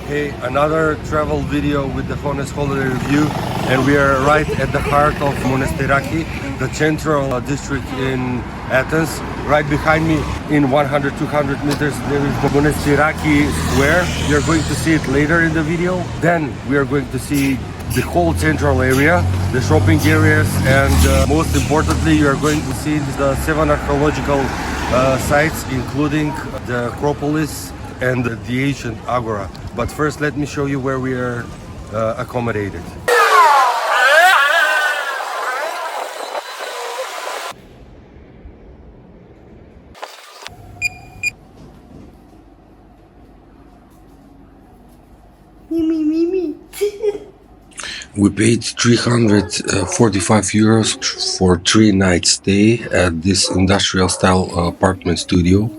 Hey, another travel video with the Honest Holiday Review, and we are right at the heart of Monastiraki, the central district in Athens. Right behind me in 100-200 meters there is the Monastiraki Square. You're going to see it later in the video. Then we are going to see the whole central area, the shopping areas, and most importantly you are going to see the 7 archaeological sites, including the Acropolis and the ancient Agora. But first let me show you where we are accommodated. We paid 345 euros for 3 nights stay at this industrial style apartment studio.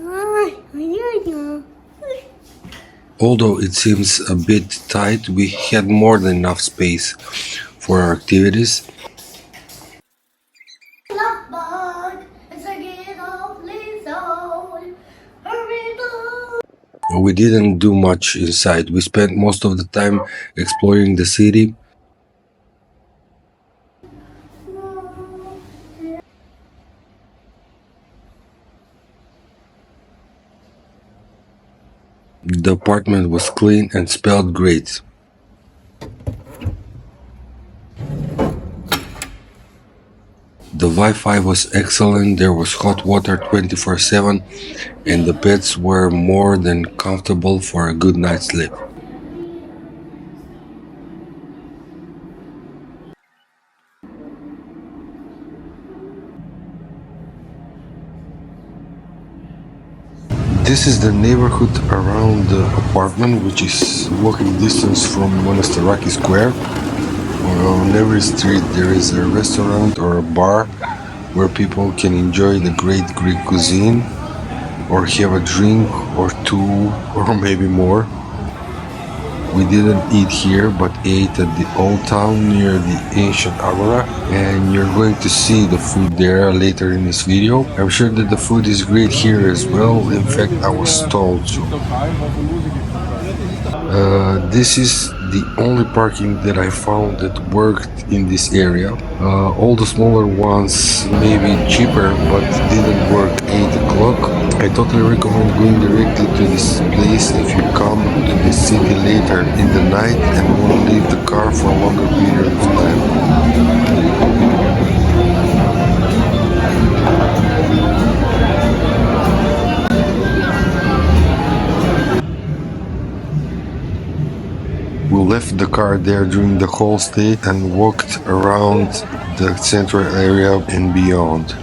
Although it seems a bit tight, we had more than enough space for our activities. We didn't do much inside. We spent most of the time exploring the city. The apartment was clean and smelled great. The Wi-Fi was excellent, there was hot water 24/7, and the beds were more than comfortable for a good night's sleep. This is the neighborhood around the apartment, which is walking distance from Monastiraki Square. On every street there is a restaurant or a bar where people can enjoy the great Greek cuisine or have a drink or two or maybe more. We didn't eat here but ate at the old town near the ancient Agora, and you're going to see the food there later in this video. I'm sure that the food is great here as well. In fact, I was told so. This is the only parking that I found that worked in this area. All the smaller ones may be cheaper but didn't work 8 o'clock. I totally recommend going directly to this place if you come to the city later in the night and want to leave the car for a longer period of time. We left the car there during the whole stay and walked around the central area and beyond.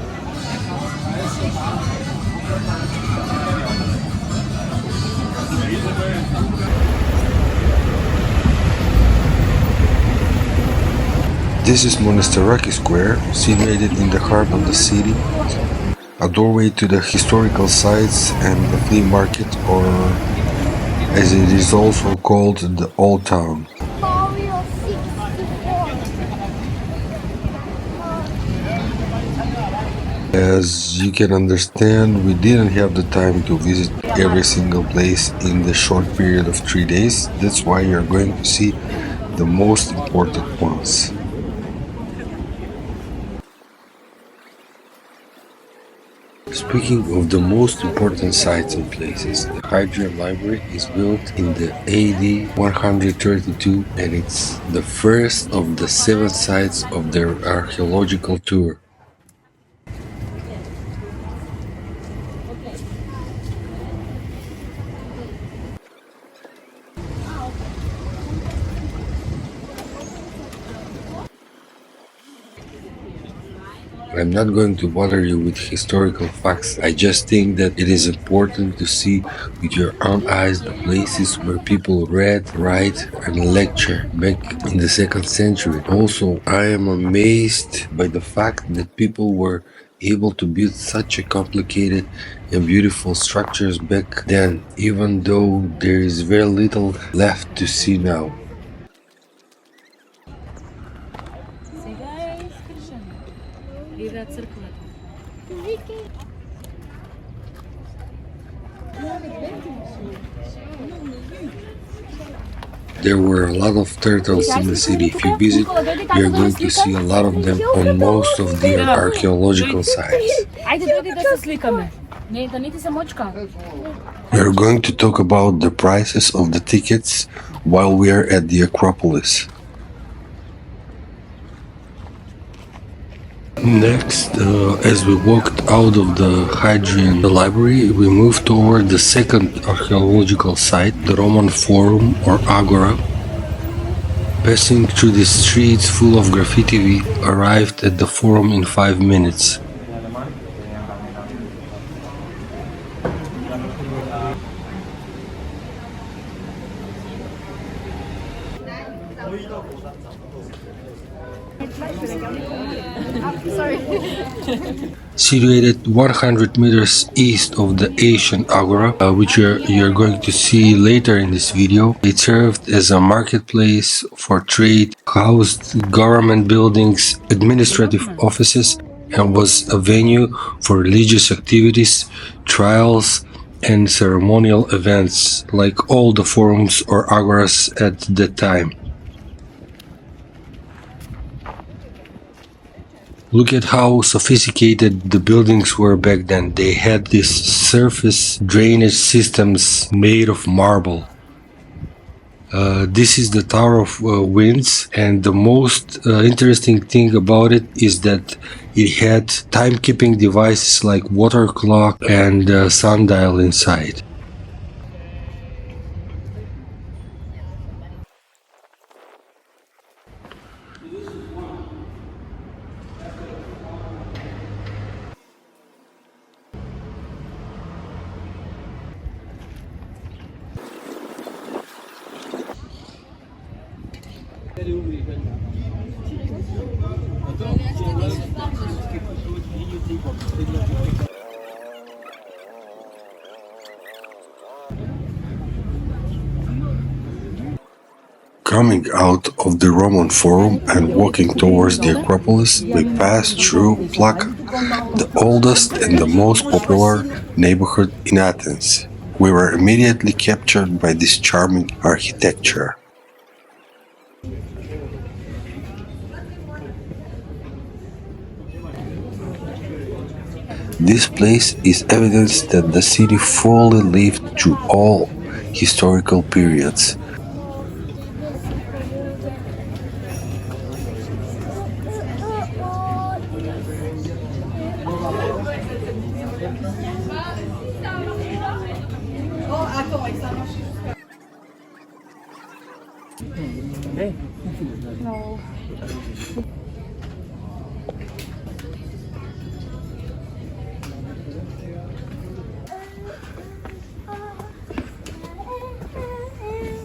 This is Monastiraki Square, situated in the heart of the city, a doorway to the historical sites and the Flea Market, or as it is also called, the Old Town. As you can understand, we didn't have the time to visit every single place in the short period of 3 days. That's why you're going to see the most important ones. Speaking of the most important sites and places, the Hadrian Library is built in the AD 132 and it's the first of the 7 sites of their archaeological tour. I'm not going to bother you with historical facts. I just think that it is important to see with your own eyes the places where people read, write and lecture back in the 2nd century. Also, I am amazed by the fact that people were able to build such a complicated and beautiful structures back then, even though there is very little left to see now. There were a lot of turtles in the city. If you visit, you're going to see a lot of them on most of the archaeological sites. We are going to talk about the prices of the tickets while we are at the Acropolis. Next, as we walked out of the Hadrian library, we moved toward the second archaeological site, the Roman Forum or Agora. Passing through the streets full of graffiti, we arrived at the Forum in 5 minutes. Situated 100 meters east of the ancient Agora, which you're going to see later in this video, it served as a marketplace for trade, housed government buildings, administrative offices, and was a venue for religious activities, trials, and ceremonial events, like all the forums or agoras at that time. Look at how sophisticated the buildings were back then. They had these surface drainage systems made of marble. This is the Tower of Winds, and the most interesting thing about it is that it had timekeeping devices like water clock and sundial inside. Coming out of the Roman Forum and walking towards the Acropolis, we passed through Plaka, the oldest and the most popular neighborhood in Athens. We were immediately captured by this charming architecture. This place is evidence that the city fully lived through all historical periods.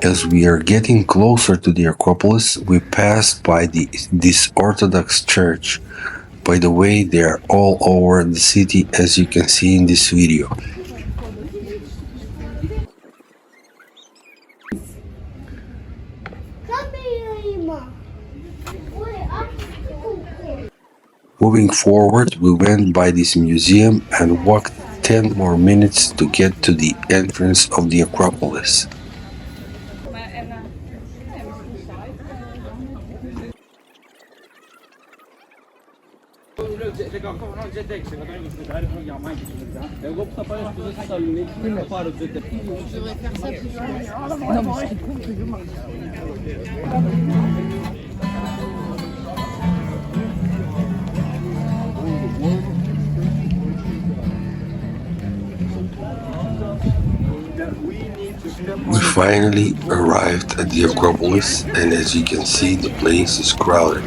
As we are getting closer to the Acropolis, we passed by this Orthodox church. By the way, they are all over the city, as you can see in this video. Moving forward, we went by this museum and walked 10 more minutes to get to the entrance of the Acropolis. We finally arrived at the Acropolis, and as you can see, the place is crowded.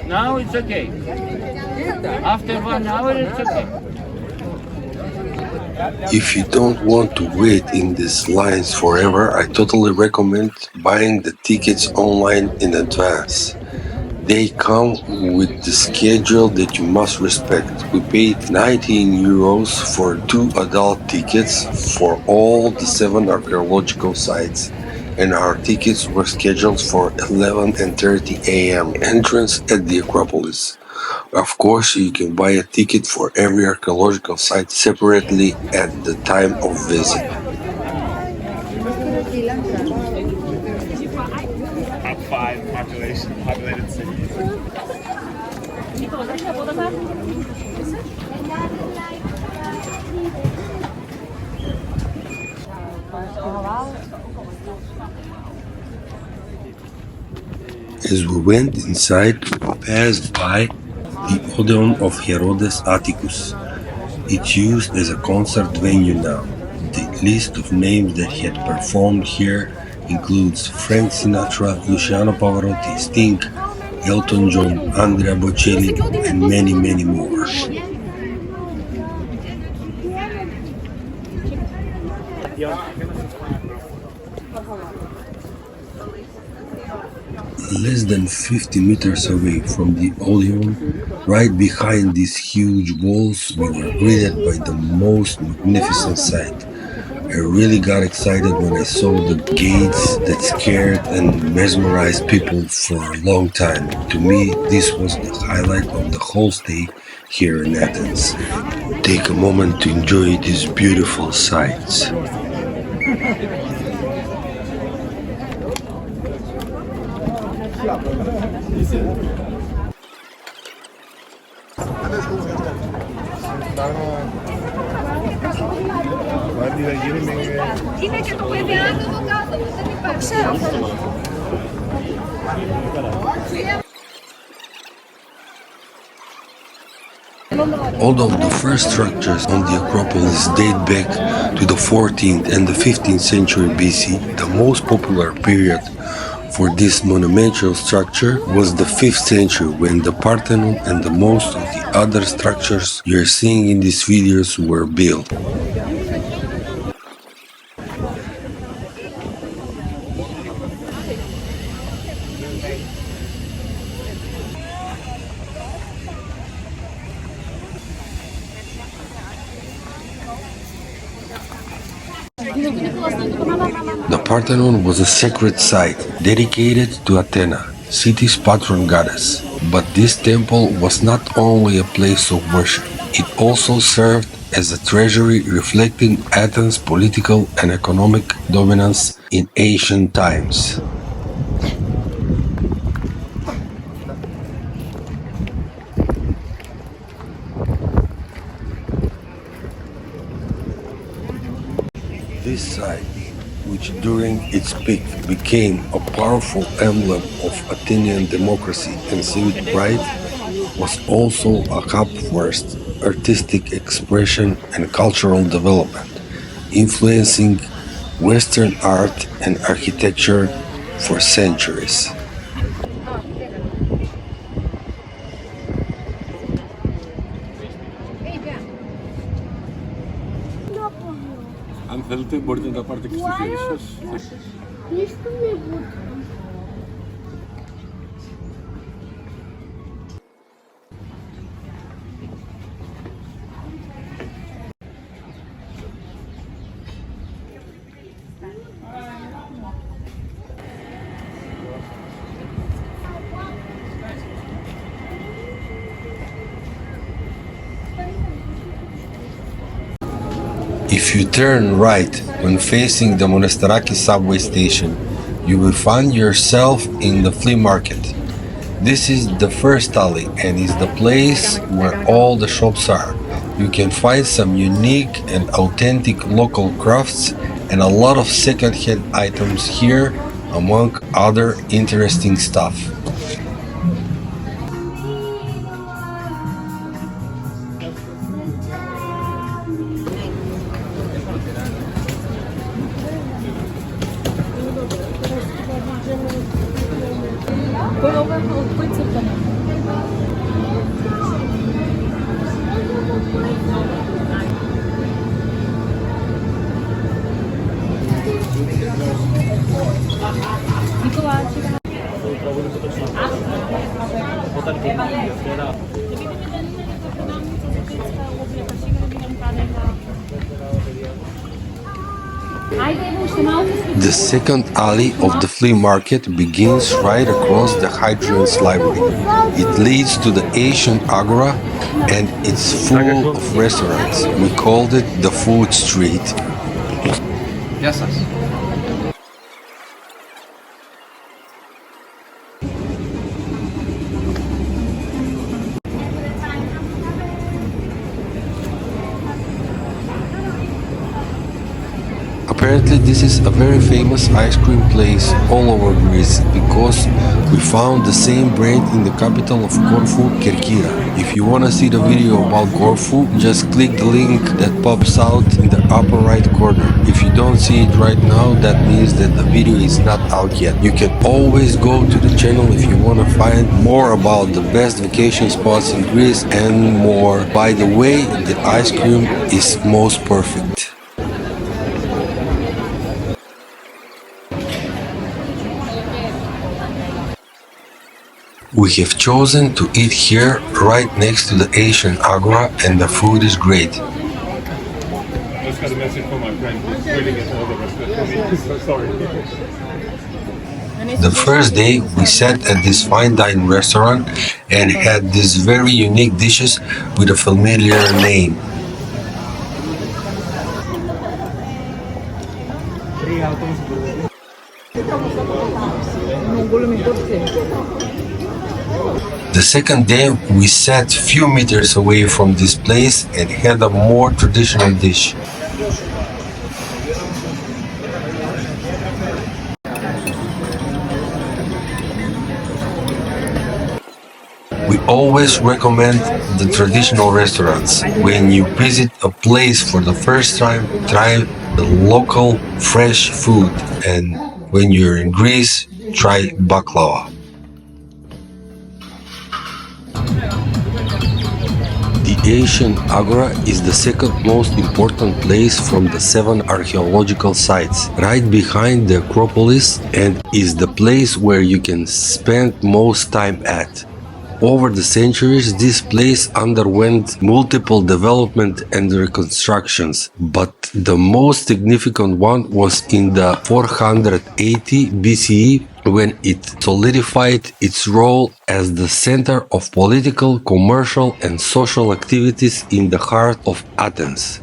Now it's okay. After 1 hour, it's okay. If you don't want to wait in these lines forever, I totally recommend buying the tickets online in advance. They come with the schedule that you must respect. We paid 19 euros for 2 adult tickets for all the 7 archaeological sites. and our tickets were scheduled for 11:30 a.m. entrance at the Acropolis. Of course, you can buy a ticket for every archaeological site separately at the time of visit. Top 5 populated cities. As we went inside, we passed by the Odeon of Herodes Atticus. It's used as a concert venue now. The list of names that had performed here includes Frank Sinatra, Luciano Pavarotti, Sting, Elton John, Andrea Bocelli, and many, many more. Less than 50 meters away from the Odeon, right behind these huge walls, we were greeted by the most magnificent sight. I really got excited when I saw the gates that scared and mesmerized people for a long time. To me, this was the highlight of the whole stay here in Athens. Take a moment to enjoy these beautiful sights. Είναι και το παιδί άνω κάτω, δεν υπάρχει. Although the first structures on the Acropolis date back to the 14th and the 15th century BC, the most popular period for this monumental structure was the 5th century, when the Parthenon and the most of the other structures you're seeing in these videos were built. The Parthenon was a sacred site dedicated to Athena, city's patron goddess. But this temple was not only a place of worship, it also served as a treasury reflecting Athens' political and economic dominance in ancient times. This site, which during its peak became a powerful emblem of Athenian democracy and civic pride, was also a hub for artistic expression and cultural development, influencing Western art and architecture for centuries. Αν θέλετε μπορείτε να τα πάρετε και στο χέρι σας. If you turn right when facing the Monastiraki subway station, you will find yourself in the Flea Market. This is the first alley and is the place where all the shops are. You can find some unique and authentic local crafts and a lot of second-hand items here, among other interesting stuff. The second alley of the flea market begins right across the Hadrian's library. It leads to the ancient Agora and it's full of restaurants. We called it the Food Street. Γεια σας. Apparently this is a very famous ice cream place all over Greece because we found the same brand in the capital of Corfu, Kerkyra. If you want to see the video about Corfu, just click the link that pops out in the upper right corner. If you don't see it right now, that means that the video is not out yet. You can always go to the channel if you want to find more about the best vacation spots in Greece and more. By the way, the ice cream is most perfect. We have chosen to eat here right next to the Asian Agora and the food is great. Just got a message from my friend who's waiting at all the rest of it. So sorry. The first day we sat at this fine dining restaurant and had these very unique dishes with a familiar name. The second day we sat few meters away from this place and had a more traditional dish. We always recommend the traditional restaurants. When you visit a place for the first time, try the local fresh food, and when you're in Greece, try baklava. The ancient Agora is the second most important place from the 7 archaeological sites, right behind the Acropolis, and is the place where you can spend most time at. Over the centuries, this place underwent multiple development and reconstructions, but the most significant one was in the 480 BCE when it solidified its role as the center of political, commercial and social activities in the heart of Athens.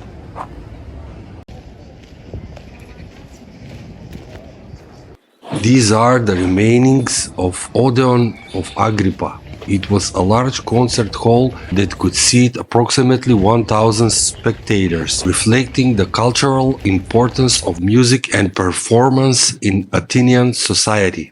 These are the remainings of Odeon of Agrippa. It was a large concert hall that could seat approximately 1,000 spectators, reflecting the cultural importance of music and performance in Athenian society.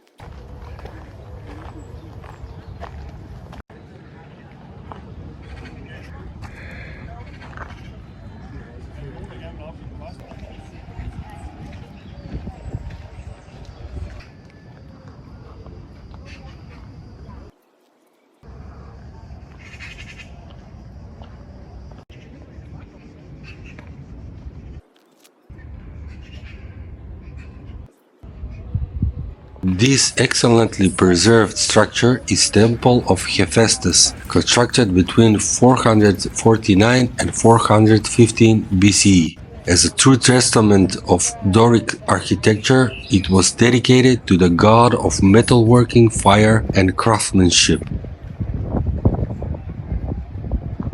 This excellently preserved structure is Temple of Hephaestus, constructed between 449 and 415 BCE. As a true testament of Doric architecture, it was dedicated to the god of metalworking, fire, and craftsmanship.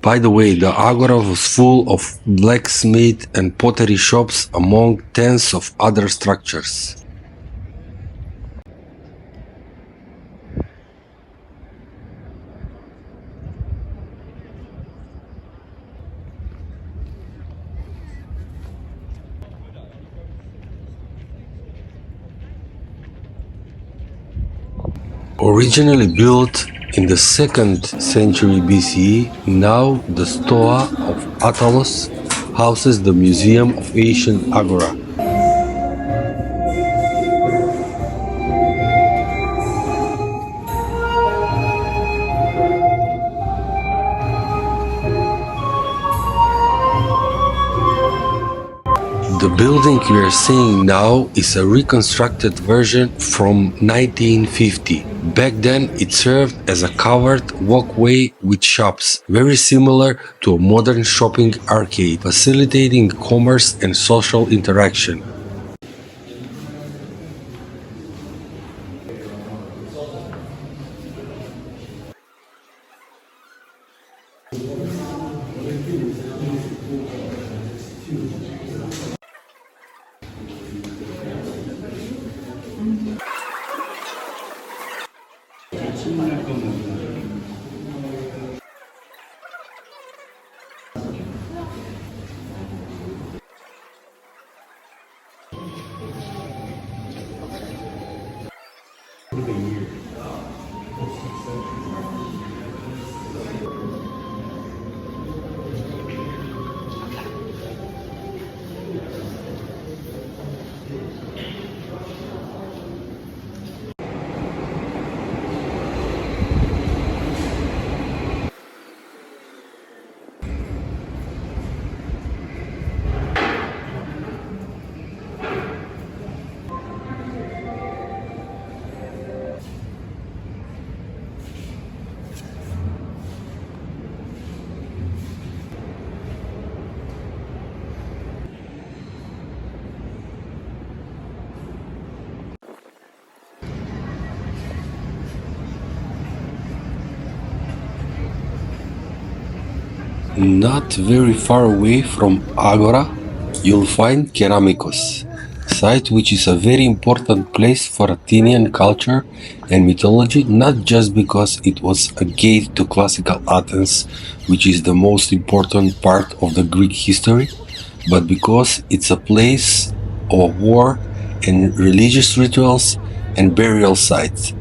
By the way, the Agora was full of blacksmith and pottery shops among tens of other structures. Originally built in the 2nd century BCE, now the Stoa of Attalos houses the Museum of Ancient Agora. The building we are seeing now is a reconstructed version from 1950. Back then it served as a covered walkway with shops, very similar to a modern shopping arcade, facilitating commerce and social interaction. Not very far away from Agora, you'll find Keramikos, site which is a very important place for Athenian culture and mythology, not just because it was a gate to classical Athens, which is the most important part of the Greek history, but because it's a place of war and religious rituals and burial sites.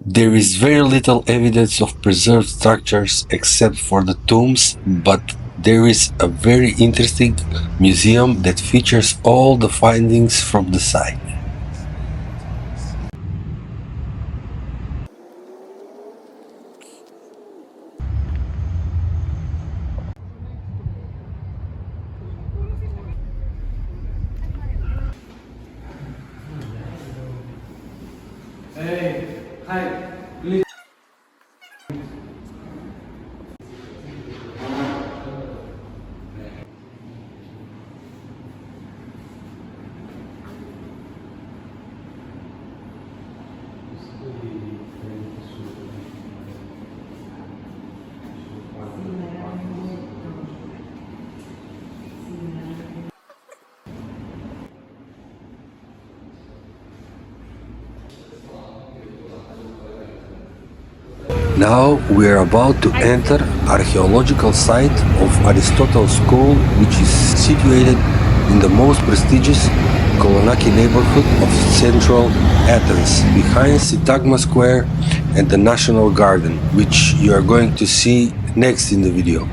There is very little evidence of preserved structures except for the tombs, but there is a very interesting museum that features all the findings from the site. Now we are about to enter archaeological site of Aristotle's school, which is situated in the most prestigious Kolonaki neighborhood of central Athens, behind Syntagma Square and the National Garden, which you are going to see next in the video.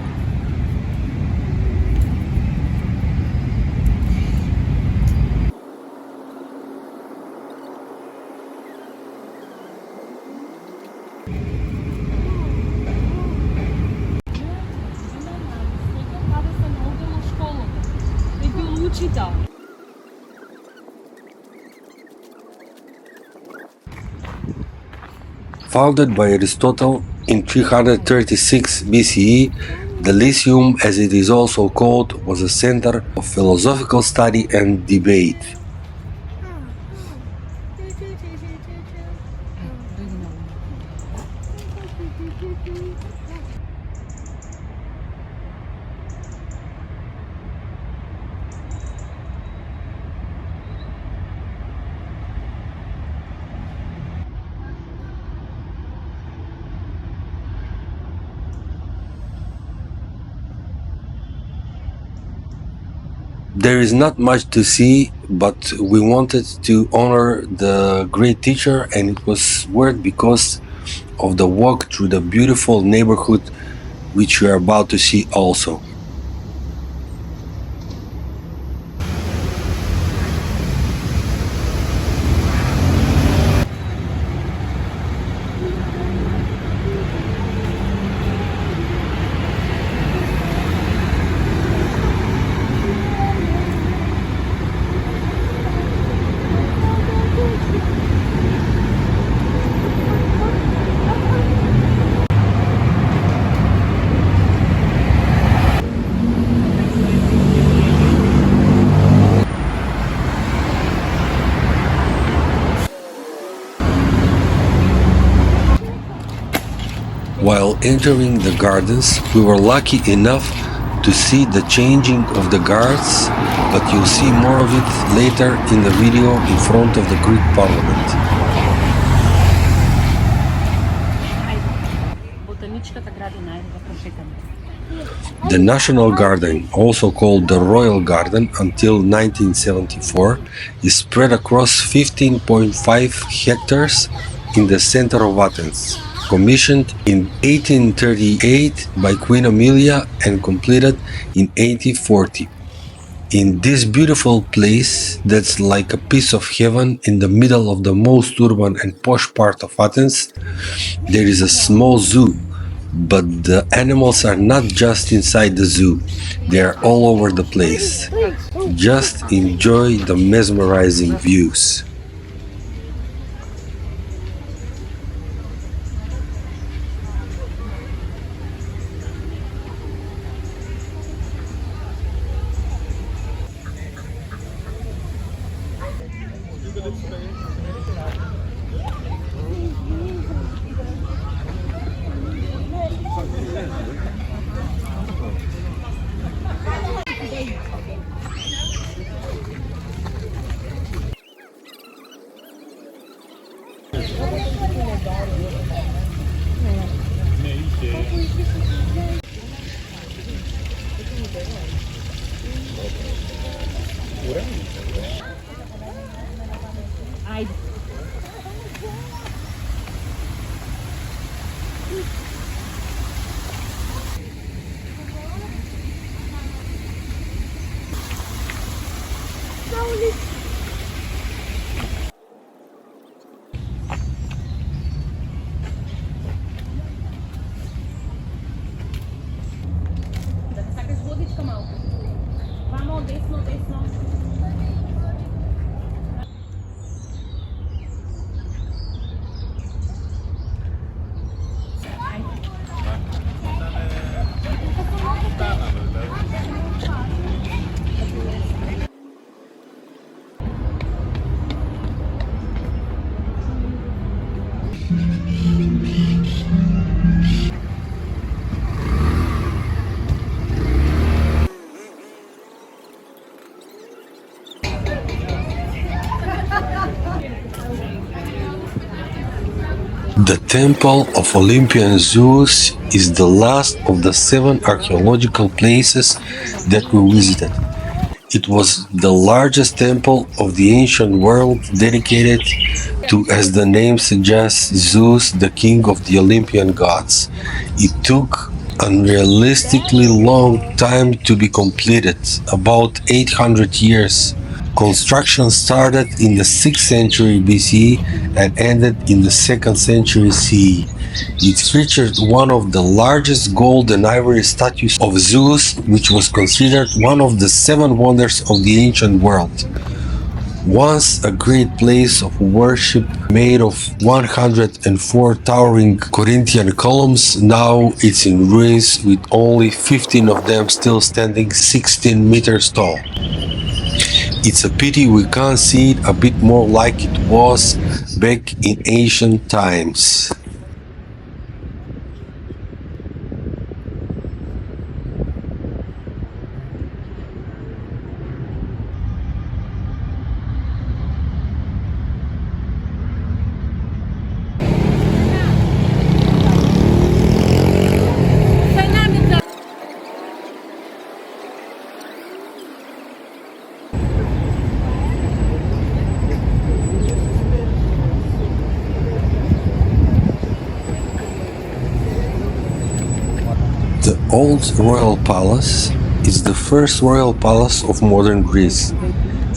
Founded by Aristotle in 336 BCE, the Lyceum, as it is also called, was a center of philosophical study and debate. There is not much to see, but we wanted to honor the great teacher, and it was worth because of the walk through the beautiful neighborhood which we are about to see also. While entering the gardens, we were lucky enough to see the changing of the guards, but you'll see more of it later in the video in front of the Greek Parliament. The National Garden, also called the Royal Garden until 1974, is spread across 15.5 hectares in the center of Athens. Commissioned in 1838 by Queen Amelia and completed in 1840. In this beautiful place that's like a piece of heaven in the middle of the most urban and posh part of Athens, there is a small zoo, but the animals are not just inside the zoo, they are all over the place. Just enjoy the mesmerizing views. The temple of Olympian Zeus is the last of the 7 archaeological places that we visited. It was the largest temple of the ancient world dedicated to, as the name suggests, Zeus, the king of the Olympian gods. It took unrealistically long time to be completed, about 800 years. Construction started in the 6th century BCE and ended in the 2nd century CE. It featured one of the largest gold and ivory statues of Zeus, which was considered one of the 7 wonders of the ancient world. Once a great place of worship made of 104 towering Corinthian columns, now it's in ruins with only 15 of them still standing 16 meters tall. It's a pity we can't see it a bit more like it was back in ancient times. Old Royal Palace is the first royal palace of modern Greece.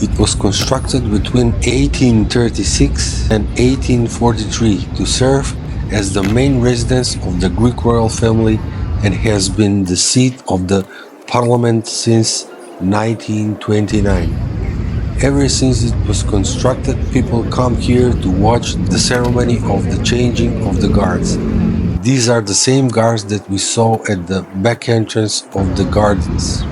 It was constructed between 1836 and 1843 to serve as the main residence of the Greek royal family and has been the seat of the parliament since 1929. Ever since it was constructed, people come here to watch the ceremony of the changing of the guards. These are the same guards that we saw at the back entrance of the gardens.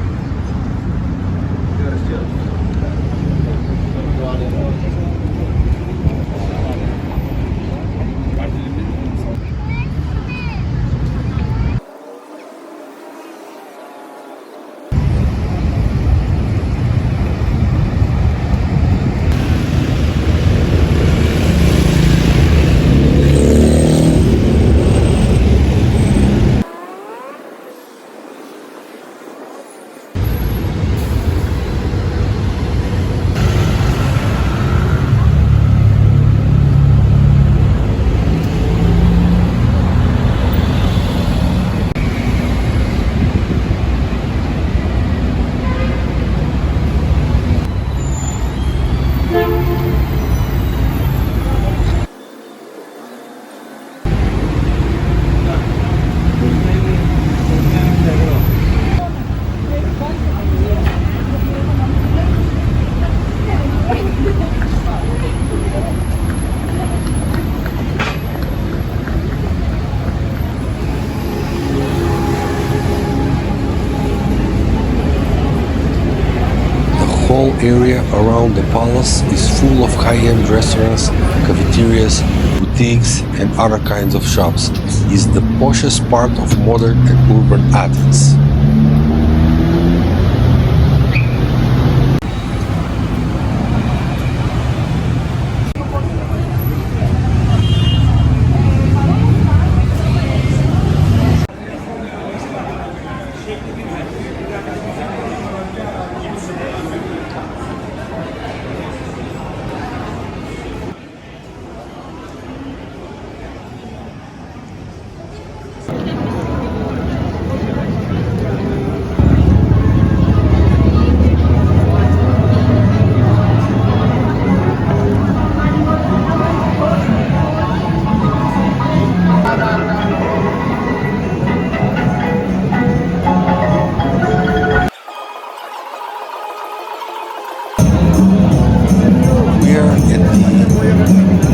The whole area around the palace is full of high-end restaurants, cafeterias, boutiques and other kinds of shops. It's the poshest part of modern and urban Athens.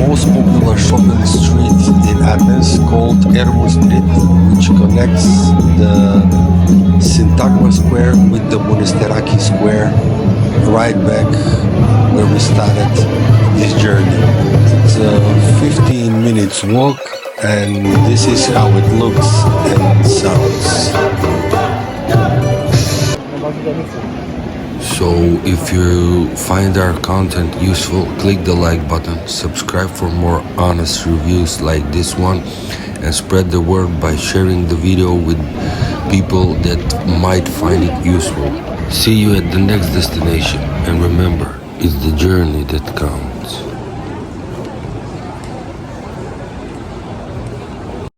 Most popular shopping street in Athens called Ermou Street, which connects the Syntagma Square with the Monastiraki Square, right back where we started this journey. It's a 15 minutes walk and this is how it looks and sounds. So if you find our content useful, click the like button, subscribe for more honest reviews like this one, and spread the word by sharing the video with people that might find it useful. See you at the next destination, and remember, it's the journey that counts.